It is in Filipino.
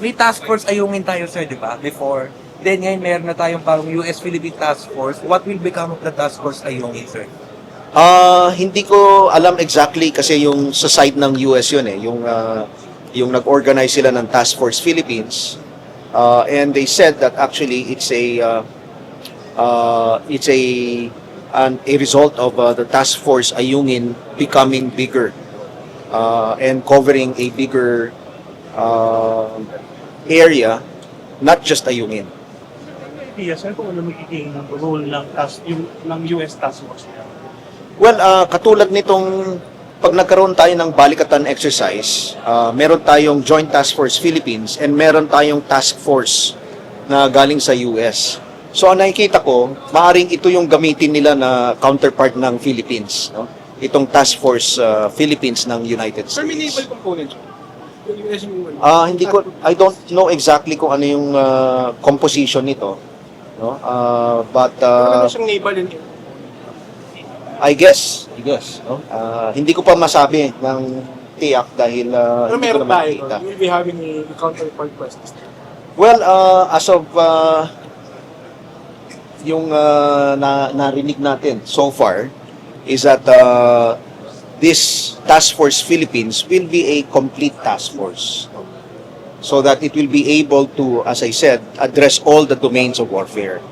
may task force ayungin tayo, sir, di ba? Before. Then ngayon meron na tayong parang US-Philippine task force. What will become of the task force ayungin, sir? Hindi ko alam exactly kasi yung sa side ng US yun eh, yung nag-organize sila ng Task Force Philippines. And they said that actually it's a result of the Task Force Ayungin becoming bigger and covering a bigger area, not just Ayungin. Yes, sir, kung ano magiging role ng US Task Force niya. Well, katulad nitong pag nagkaroon tayo ng balikatan exercise, meron tayong Joint Task Force Philippines and meron tayong task force na galing sa US. So, ang nakikita ko, maaring ito yung gamitin nila na counterpart ng Philippines. No? Itong Task Force Philippines ng United Sir, may naval States. component siya. Yung US yung I don't know exactly kung ano yung composition nito. No? But Meron siyang naval and I guess, no? Hindi ko pa masabi ng tiyak dahil pero hindi ko meron naman tayo. nakita. We'll be having a counterpart questions. Well, as of yung narinig natin so far is that this Task Force Philippines will be a complete task force. So that it will be able to, as I said, address all the domains of warfare.